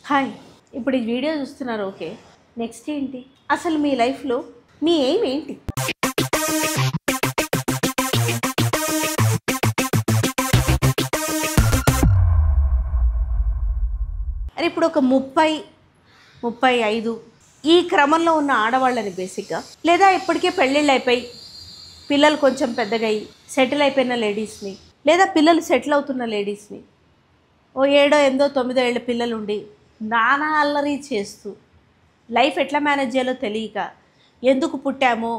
Hi, ఇప్పుడు ఈ video చూస్తున్నారు. ఓకే, నెక్స్ట్ ఏంటి? అసలు మీ లైఫ్లో మీ ఎయిమ్ ఏంటి? అని ఇప్పుడు ఒక 30-35 ఈ క్రమంలో ఉన్న ఆడవాళ్ళని బేసిక్గా, లేదా ఇప్పటికే పెళ్ళిళ్ళు అయిపోయి పిల్లలు కొంచెం పెద్దగా అయ్యి సెటిల్ అయిపోయిన లేడీస్ని, లేదా పిల్లలు సెటిల్ అవుతున్న లేడీస్ని, ఓ 7-8 ఏళ్ళ పిల్లలు ఉండి నానా అల్లరి చేస్తూ లైఫ్ ఎట్లా మేనేజ్ చేయాలో తెలియక, ఎందుకు పుట్టామో,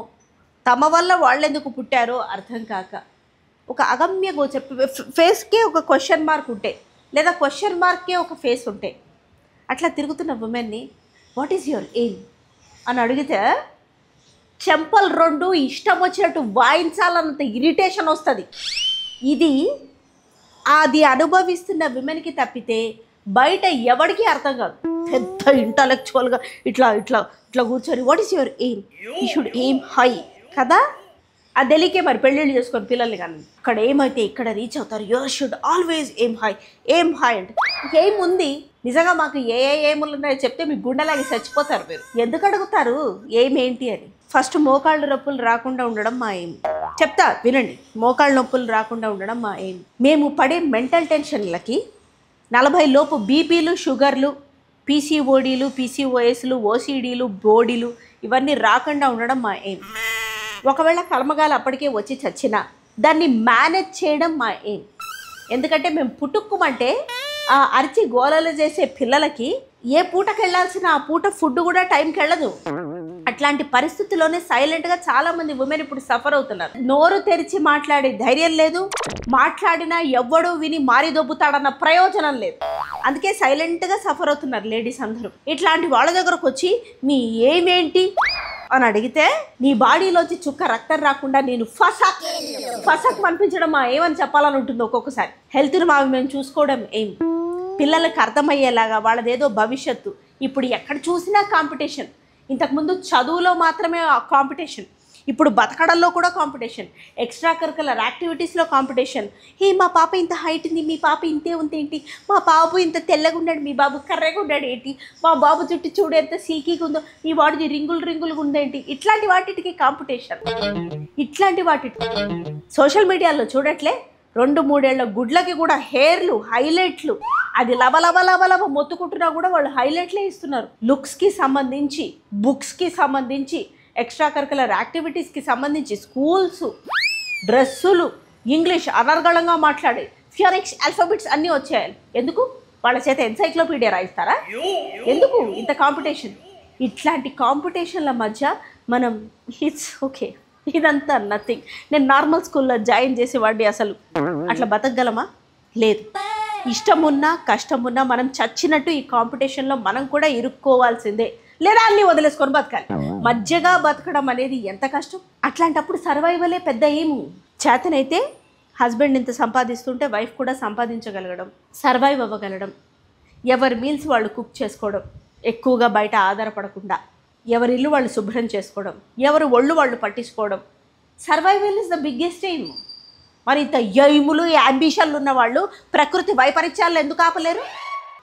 తమ వల్ల వాళ్ళు ఎందుకు పుట్టారో అర్థం కాక, ఒక అగమ్య గోచర ఫేస్కే ఒక క్వశ్చన్ మార్క్ ఉంటే, లేదా క్వశ్చన్ మార్క్కే ఒక ఫేస్ ఉంటే, అట్లా తిరుగుతున్న ఉమెన్ని వాట్ ఈజ్ యువర్ ఎయిమ్ అని అడిగితే చెంపలు 2 ఇష్టం వచ్చినట్టు వాయించాలన్నంత ఇరిటేషన్ వస్తుంది. ఇది అది అనుభవిస్తున్న విమెన్కి తప్పితే బయట ఎవరికి అర్థం కాదు. పెద్ద ఇంటలెక్చువల్గా ఇట్లా ఇట్లా ఇట్లా కూర్చొని what is your aim, you should aim high కదా. అది తెలియకే మరి పెళ్ళిళ్ళు చేసుకొని పిల్లల్ని కానీ అక్కడ ఏమైతే ఇక్కడ రీచ్ అవుతారు. Your should always aim high, aim high అంటే ఎయిమ్ ఉంది. నిజంగా మాకు ఏ ఎయిములు ఉన్నాయో చెప్తే మీ గుండెలాగి చచ్చిపోతారు. మీరు ఎందుకు అడుగుతారు ఎయిమ్ ఏంటి అని? ఫస్ట్ మోకాళ్ళు నొప్పులు రాకుండా ఉండడం మా ఎయిమ్. చెప్తా వినండి. మోకాళ్ళ నొప్పులు రాకుండా ఉండడం మా ఎయిమ్. మేము పడే మెంటల్ టెన్షన్లకి 40 లోపు బీపీలు, షుగర్లు, పీసీఓడీలు, పీసీఓఎస్లు, ఓసీడీలు, బోడీలు ఇవన్నీ రాకుండా ఉండడం మా ఎయిమ్. ఒకవేళ కర్మగాలు అప్పటికే వచ్చి చచ్చినా దాన్ని మేనేజ్ చేయడం మా ఎయిమ్. ఎందుకంటే మేము పుట్టుక్కుమంటే ఆ అరిచి గోలలు చేసే పిల్లలకి ఏ పూటకి వెళ్ళాల్సిన ఆ పూట ఫుడ్ కూడా టైంకి వెళ్ళదు. అట్లాంటి పరిస్థితుల్లోనే సైలెంట్గా చాలామంది ఉమెన్ ఇప్పుడు సఫర్ అవుతున్నారు. నోరు తెరిచి మాట్లాడే ధైర్యం లేదు, మాట్లాడినా ఎవ్వడూ విని మారి దొబ్బుతాడన్న ప్రయోజనం లేదు. అందుకే సైలెంట్గా సఫర్ అవుతున్నారు లేడీస్ అందరూ. ఇట్లాంటి వాళ్ళ దగ్గరకు వచ్చి మీ ఏమేంటి అని అడిగితే నీ బాడీలోంచి చుక్క రక్తం రాకుండా నేను ఫసక్ అనిపించడం మా ఏమని చెప్పాలని ఉంటుంది ఒక్కొక్కసారి. హెల్త్ని మేము చూసుకోవడం ఏం, పిల్లలకు అర్థమయ్యేలాగా వాళ్ళదేదో భవిష్యత్తు. ఇప్పుడు ఎక్కడ చూసినా కాంపిటీషన్. ఇంతకుముందు చదువులో మాత్రమే కాంపిటీషన్, ఇప్పుడు బతకడంలో కూడా కాంపిటీషన్, ఎక్స్ట్రా కరికులర్ యాక్టివిటీస్లో కాంపిటీషన్. మా పాప ఇంత హైట్ ఉంది, మీ పాప ఇంతే ఉందేంటి, మా బాబు ఇంత తెల్లగా ఉన్నాడు, మీ బాబు కర్రగా ఉన్నాడు ఏంటి, మా బాబు చుట్టూ చూడు ఎంత సిల్కీగా ఉందో, మీ వాడిది రింగులుగా ఉందేంటి. ఇట్లాంటి వాటికి కాంపిటీషన్. ఇట్లాంటి వాటికి సోషల్ మీడియాలో చూడట్లే 2-3 ఏళ్ల గుడ్లకి కూడా హెయిర్లు, హైలైట్లు, అది లబలబ మొత్తుకుంటున్నా కూడా వాళ్ళు హైలైట్లే ఇస్తున్నారు. లుక్స్కి సంబంధించి, బుక్స్కి సంబంధించి, ఎక్స్ట్రా కరికులర్ యాక్టివిటీస్కి సంబంధించి, స్కూల్స్, డ్రెస్సులు, ఇంగ్లీష్ అనర్గళంగా మాట్లాడే ఫియోనిక్స్ ఆల్ఫాబెట్స్ అన్నీ వచ్చేయాలి. ఎందుకు? వాళ్ళ చేత ఎన్సైక్లోపీడియా రాయిస్తారా? ఎందుకు ఇంత కాంపిటీషన్? ఇట్లాంటి కాంపిటీషన్ల మధ్య మనం ఇట్స్ ఓకే, ఇదంతా నథింగ్. నేను నార్మల్ స్కూల్లో జాయిన్ చేసేవాడిని. అసలు అట్లా బతకగలమా? లేదు. ఇష్టమున్నా కష్టమున్నా మనం చచ్చినట్టు ఈ కాంపిటీషన్లో మనం కూడా ఇరుక్కోవాల్సిందే, లేదా అన్నీ వదిలేసుకొని బతకాలి. మధ్యగా బతకడం అనేది ఎంత కష్టం. అట్లాంటప్పుడు సర్వైవలే పెద్ద ఏము. చేతనైతే హస్బెండ్ ఇంత సంపాదిస్తుంటే వైఫ్ కూడా సంపాదించగలగడం, సర్వైవ్ అవ్వగలడం, ఎవరి మీల్స్ వాళ్ళు కుక్ చేసుకోవడం, ఎక్కువగా బయట ఆధారపడకుండా ఎవరి ఇల్లు వాళ్ళు శుభ్రం చేసుకోవడం, ఎవరి ఒళ్ళు వాళ్ళు పట్టించుకోవడం. Survival is the biggest aim. మరి ఇంత ఎయిములు, యాంబిషన్లు ఉన్న వాళ్ళు ప్రకృతి వైపరీత్యాలు ఎందుకు ఆపలేరు?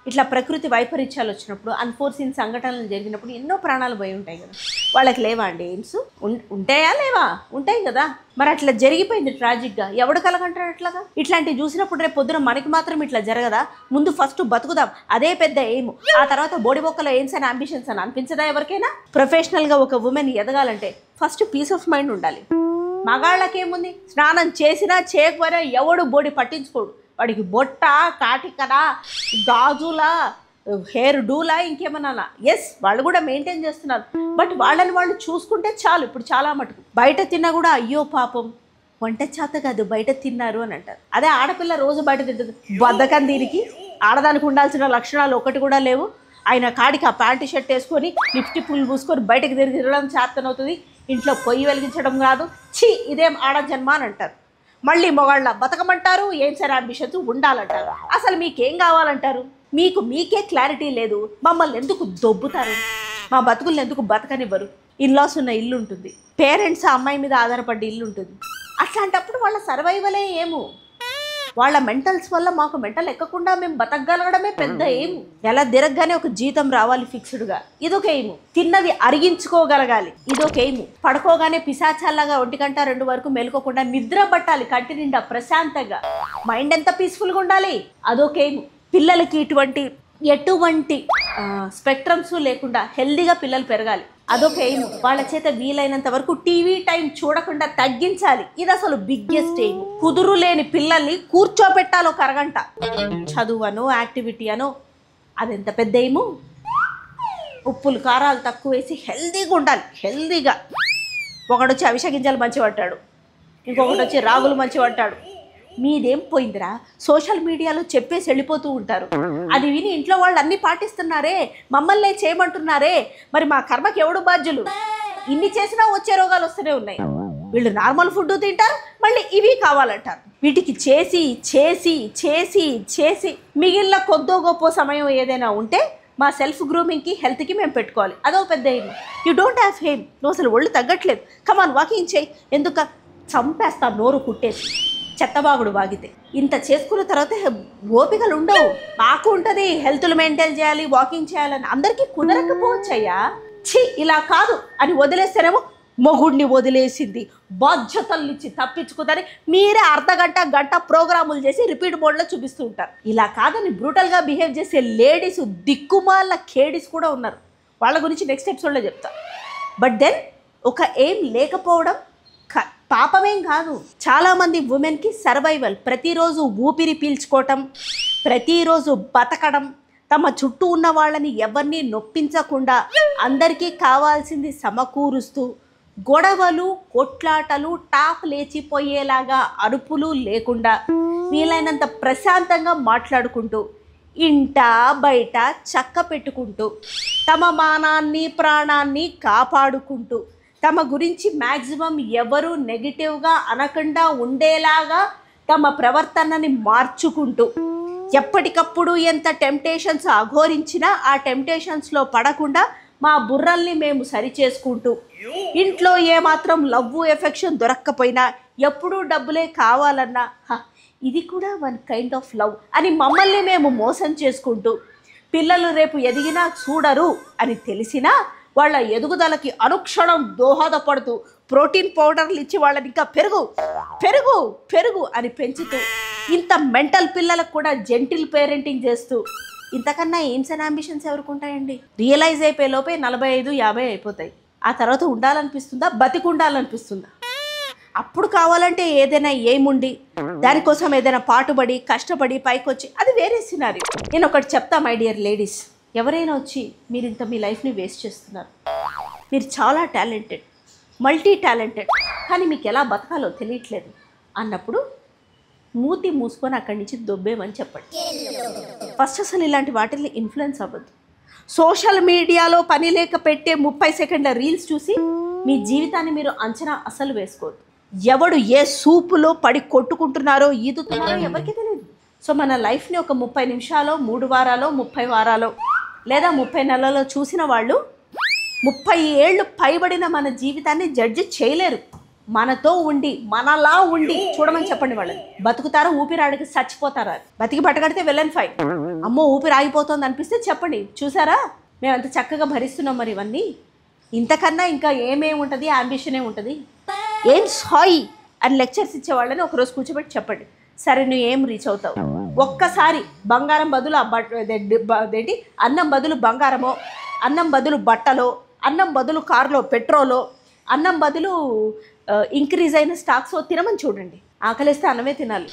ఇట్లా ప్రకృతి వైపరీత్యాలు వచ్చినప్పుడు, అన్ఫోర్సిన్ సంఘటనలు జరిగినప్పుడు ఎన్నో ప్రాణాలు పోయి ఉంటాయి కదా. వాళ్ళకి లేవా అండి ఎయిమ్స్? ఉంటాయా? లేవా? ఉంటాయి కదా. మరి అట్లా జరిగిపోయింది ట్రాజిక్గా. ఎవడు కలగంటాడు అట్లాగా? ఇట్లాంటివి చూసినప్పుడు రేపు పొద్దున మనకి మాత్రం ఇట్లా జరగదా? ముందు ఫస్ట్ బతుకుదాం, అదే పెద్ద ఎయిమ్. ఆ తర్వాత బోడి బొక్కలో ఎయిమ్స్ అండ్ అంబిషన్స్ అని అనిపించదా ఎవరికైనా? ప్రొఫెషనల్గా ఒక ఉమెన్ ఎదగాలంటే ఫస్ట్ పీస్ ఆఫ్ మైండ్ ఉండాలి. మగాళ్ళకేముంది? స్నానం చేసినా చేయకపోయినా ఎవడు బోడి పట్టించుకోడు. వాడికి బొట్ట, కాటికనా, గాజులా, హెయిర్ డూలా, ఇంకేమన్నా. ఎస్, వాళ్ళు కూడా మెయింటైన్ చేస్తున్నారు. బట్ వాళ్ళని వాళ్ళు చూసుకుంటే చాలు. ఇప్పుడు చాలా మటుకు బయట తిన్నా కూడా అయ్యో పాపం వంట చేత కాదు బయట తిన్నారు అని అంటారు. అదే ఆడపిల్ల రోజు బయట తింటుంది. బద్ధకం దీనికి. ఆడదానికి ఉండాల్సిన లక్షణాలు ఒకటి కూడా లేవు. ఆయన కాడికి ఆ ప్యాంటు షర్ట్ వేసుకొని లిప్స్టిక్లు పూసుకొని బయటకు తిరగడం చేతనవుతుంది. ఇంట్లో పొయ్యి వెలిగించడం కాదు. ఛీ, ఇదేం ఆడ జన్మ అని అంటారు. మళ్ళీ మొగాళ్ళ బతకమంటారు, ఏం సరే అంబిషన్స్ ఉండాలంటారు. అసలు మీకేం కావాలంటారు? మీకే క్లారిటీ లేదు. మమ్మల్ని ఎందుకు దొబ్బుతారు? మా బతుకుల్ని ఎందుకు బతకనివ్వరు? ఇన్లాస్ ఉన్న ఇల్లు ఉంటుంది, పేరెంట్స్ ఆ అమ్మాయి మీద ఆధారపడ్డ ఇల్లు ఉంటుంది. అట్లాంటప్పుడు వాళ్ళ సర్వైవలే ఏమో. వాళ్ళ మెంటల్స్ వల్ల మాకు మెంటల్ ఎక్కకుండా మేము బతకగలగడమే పెద్ద ఎయిమ్. ఎలా తిరగగానే ఒక జీతం రావాలి ఫిక్స్డ్గా, ఇదొక ఎయిమ్. తిన్నది అరిగించుకోగలగాలి, ఇదొక ఎయిమ్. పడుకోగానే పిశాచాల్లాగా 1 గంట 2 వరకు మేలుకోకుండా నిద్ర పట్టాలి కంటి నిండా ప్రశాంతంగా, మైండ్ ఎంత పీస్ఫుల్గా ఉండాలి, అదొక ఎయిమ్. పిల్లలకి ఎటువంటి స్పెక్ట్రమ్స్ లేకుండా హెల్దీగా పిల్లలు పెరగాలి, అదొక ఎయిమ్. వాళ్ళ చేత వీలైనంత వరకు టీవీ టైం చూడకుండా తగ్గించాలి, ఇది అసలు బిగ్గెస్ట్ ఎయిమ్. కుదురు లేని పిల్లల్ని కూర్చోపెట్టాలి ఒక అరగంట, చదువు యాక్టివిటీ అనో, అదెంత పెద్ద ఎయిము. ఉప్పులు కారాలు తక్కువ వేసి హెల్దీగా ఉండాలి, హెల్దీగా. ఒకడు వచ్చి అవిసె గింజలు మంచి పట్టాడు, ఇంకొకటి వచ్చి రాగులు మంచి పట్టాడు. మీదేం పోయిందిరా, సోషల్ మీడియాలో చెప్పేసి వెళ్ళిపోతూ ఉంటారు, అది విని ఇంట్లో వాళ్ళు అన్నీ పాటిస్తున్నారే, మమ్మల్ని చేయమంటున్నారే, మరి మా కర్మకి ఎవడు బాధ్యులు? ఇన్ని చేసినా వచ్చే రోగాలు వస్తూనే ఉన్నాయి. వీళ్ళు నార్మల్ ఫుడ్ తింటారు, మళ్ళీ ఇవి కావాలంటారు. వీటికి చేసి చేసి చేసి చేసి మిగిలిన కొద్దో గొప్ప సమయం ఏదైనా ఉంటే మా సెల్ఫ్ గ్రూమింగ్కి హెల్త్కి మేము పెట్టుకోవాలి, అదో పెద్ద ఎయిమ్. యూ డోంట్ హ్యావ్ హెయిమ్, నువ్వు అసలు ఒళ్ళు తగ్గట్లేదు, కమాన్ వాకింగ్ చేయి. ఎందుక చంపేస్తా నోరు కుట్టేసి, చెత్తబాగుడు వాగితే. ఇంత చేసుకున్న తర్వాత ఓపికలు ఉండవు. నాకు ఉంటుంది హెల్త్లు మెయింటైన్ చేయాలి, వాకింగ్ చేయాలని, అందరికీ కుదరకపోవచ్చయ్యా. ఛీ ఇలా కాదు అని వదిలేస్తేనేమో మొగుడిని వదిలేసింది, బాధ్యతల్నిచ్చి తప్పించుకుందని మీరే గంట ప్రోగ్రాములు చేసి రిపీట్ మోడ్లో చూపిస్తూ ఉంటారు. ఇలా కాదని బ్రూటల్గా బిహేవ్ చేసే లేడీస్, దిక్కుమాల కేడీస్ కూడా ఉన్నారు, వాళ్ళ గురించి నెక్స్ట్ ఎపిసోడ్లో చెప్తా. బట్ దెన్ ఒక ఎయిమ్ లేకపోవడం పాపమేం కాదు. చాలామంది ఉమెన్కి సర్వైవల్, ప్రతిరోజు ఊపిరి పీల్చుకోవటం, ప్రతిరోజు బతకడం, తమ చుట్టూ ఉన్న వాళ్ళని ఎవరిని నొప్పించకుండా అందరికీ కావాల్సింది సమకూరుస్తూ, గొడవలు కొట్లాటలు టాప్ లేచిపోయేలాగా అరుపులు లేకుండా వీలైనంత ప్రశాంతంగా మాట్లాడుకుంటూ, ఇంట బయట చక్క పెట్టుకుంటూ, తమ మానాన్ని ప్రాణాన్ని కాపాడుకుంటూ, తమ గురించి మ్యాక్సిమం ఎవరు నెగిటివ్గా అనకుండా ఉండేలాగా తమ ప్రవర్తనని మార్చుకుంటూ, ఎప్పటికప్పుడు ఎంత టెంప్టేషన్స్ అఘోరించినా ఆ టెంప్టేషన్స్లో పడకుండా మా బుర్రల్ని మేము సరిచేసుకుంటూ, ఇంట్లో ఏమాత్రం లవ్ ఎఫెక్షన్ దొరక్కపోయినా ఎప్పుడూ డబ్బులే కావాలన్నా ఇది కూడా వన్ కైండ్ ఆఫ్ లవ్ అని మమ్మల్ని మేము మోసం చేసుకుంటూ, పిల్లలు రేపు ఎదిగినా చూడరు అని తెలిసినా వాళ్ళ ఎదుగుదలకి అనుక్షణం దోహదపడుతూ, ప్రోటీన్ పౌడర్లు ఇచ్చి వాళ్ళని ఇంకా పెరుగు పెరుగు పెరుగు అని పెంచుతూ, ఇంత మెంటల్ పిల్లలకు కూడా జెంటిల్ పేరెంటింగ్ చేస్తూ, ఇంతకన్నా ఎయిమ్స్ అండ్ అంబిషన్స్ ఎవరికి ఉంటాయండి? రియలైజ్ అయిపోయే లోపే 45-50 అయిపోతాయి. ఆ తర్వాత ఉండాలనిపిస్తుందా, బతికి ఉండాలనిపిస్తుందా? అప్పుడు కావాలంటే ఏదైనా ఏముండి దానికోసం ఏదైనా పాటుపడి కష్టపడి పైకొచ్చి, అది వేరే సినారీ. నేను ఒకటి చెప్తా మై డియర్ లేడీస్, ఎవరైనా వచ్చి మీరు ఇంత మీ లైఫ్ని వేస్ట్ చేస్తున్నారు, మీరు చాలా టాలెంటెడ్, మల్టీ టాలెంటెడ్, కానీ మీకు ఎలా బతకాలో తెలియట్లేదు అన్నప్పుడు మూతి మూసుకొని అక్కడి నుంచి దొబ్బేమని చెప్పండి. ఫస్ట్ అసలు ఇలాంటి వాటిని ఇన్ఫ్లుయెన్స్ అవ్వద్దు. సోషల్ మీడియాలో పని లేక పెట్టే 30 సెకండ్ల రీల్స్ చూసి మీ జీవితాన్ని మీరు అంచనా అసలు వేసుకోవద్దు. ఎవడు ఏ సూపులో పడి కొట్టుకుంటున్నారో ఈదుతున్నారో ఎవరికి తెలియదు. సో మన లైఫ్ని ఒక 30 నిమిషాలు 3 వారాలు 30 వారాలు లేదా 30 నెలల్లో చూసిన వాళ్ళు 30 ఏళ్ళు పైబడిన మన జీవితాన్ని జడ్జి చేయలేరు. మనతో ఉండి మనలా ఉండి చూడమని చెప్పండి వాళ్ళని. బతుకుతారా, ఊపిరాడికి చచ్చిపోతారా? బతికి బట్టగడితే వెళ్ళని ఫైన్. అమ్మో ఊపిరి ఆగిపోతుంది అనిపిస్తే చెప్పండి, చూసారా మేము అంత చక్కగా భరిస్తున్నాం, మరి ఇవన్నీ ఇంతకన్నా ఇంకా ఏమేమి ఉంటుంది, అంబిషన్ ఏముంటుంది? ఏం సాయి అని లెక్చర్స్ ఇచ్చేవాళ్ళని ఒకరోజు కూర్చోబెట్టి చెప్పండి, సరే నువ్వు ఏం రీచ్ అవుతావు? ఒక్కసారి బంగారం బదులు అదేంటి అన్నం బదులు బంగారమో, అన్నం బదులు బట్టలో, అన్నం బదులు కారులో పెట్రోలో, అన్నం బదులు ఇంక్రీజ్ అయిన స్టాక్స్ తినమని చూడండి. ఆకలిస్తే అన్నమే తినాలి.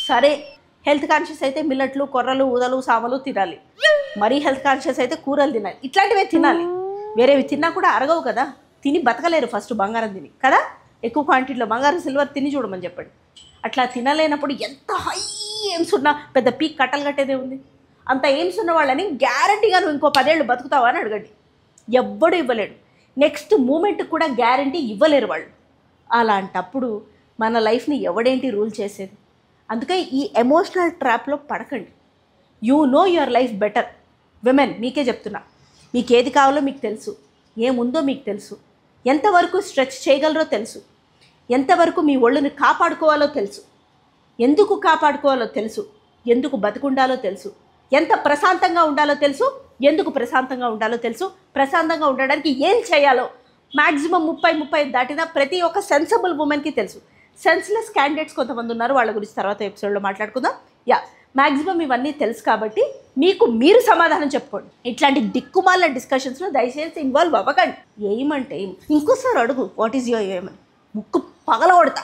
సరే హెల్త్ కాన్షియస్ అయితే మిల్లట్లు, కొర్రలు, ఊదలు, సామలు తినాలి. మరీ హెల్త్ కాన్షియస్ అయితే కూరలు తినాలి. ఇట్లాంటివే తినాలి. వేరేవి తిన్నా కూడా అరగవు కదా, తిని బతకలేరు ఫస్ట్ బంగారం తిని కదా. ఎక్కువ క్వాంటిటీలో బంగారం సిల్వర్ తిని చూడమని చెప్పండి. అట్లా తినలేనప్పుడు ఎంత హై ఎయిమ్స్ ఉన్నా పెద్ద పీక్ కట్టలు కట్టేదే ఉంది. అంత ఎయిమ్స్ ఉన్న వాళ్ళని గ్యారంటీగా నువ్వు ఇంకో 10 ఏళ్ళు బతుకుతావా అని అడగండి. ఎవ్వడు ఇవ్వలేడు. నెక్స్ట్ మూమెంట్కి కూడా గ్యారంటీ ఇవ్వలేరు వాళ్ళు. అలాంటప్పుడు మన లైఫ్ని ఎవడేంటి రూల్ చేసేది? అందుకే ఈ ఎమోషనల్ ట్రాప్లో పడకండి. You know your life better. Women మీకే చెప్తున్నా, మీకు ఏది కావాలో మీకు తెలుసు, ఏముందో మీకు తెలుసు, ఎంతవరకు స్ట్రెచ్ చేయగలరో తెలుసు, ఎంతవరకు మీ ఒళ్ళుని కాపాడుకోవాలో తెలుసు. ఎందుకు కాపాడుకోవాలో తెలుసు, ఎందుకు బతుకుండాలో తెలుసు, ఎంత ప్రశాంతంగా ఉండాలో తెలుసు, ఎందుకు ప్రశాంతంగా ఉండాలో తెలుసు, ప్రశాంతంగా ఉండడానికి ఏం చేయాలో మ్యాక్సిమం 30 దాటిన ప్రతి ఒక్క సెన్సిబుల్ ఉమెన్కి తెలుసు. సెన్స్లెస్ క్యాండిడేట్స్ కొంతమంది ఉన్నారు, వాళ్ళ గురించి తర్వాత ఎపిసోడ్లో మాట్లాడుకుందాం. మ్యాక్సిమం ఇవన్నీ తెలుసు కాబట్టి మీరు సమాధానం చెప్పుకోండి. ఇట్లాంటి దిక్కుమాల డిస్కషన్స్లో దయచేసి ఇన్వాల్వ్ అవ్వకండి. ఏమంటే ఇంకోసారి అడుగు వాట్ ఈజ్ యువర్ ఏమని ముక్కు పగలగొడతా.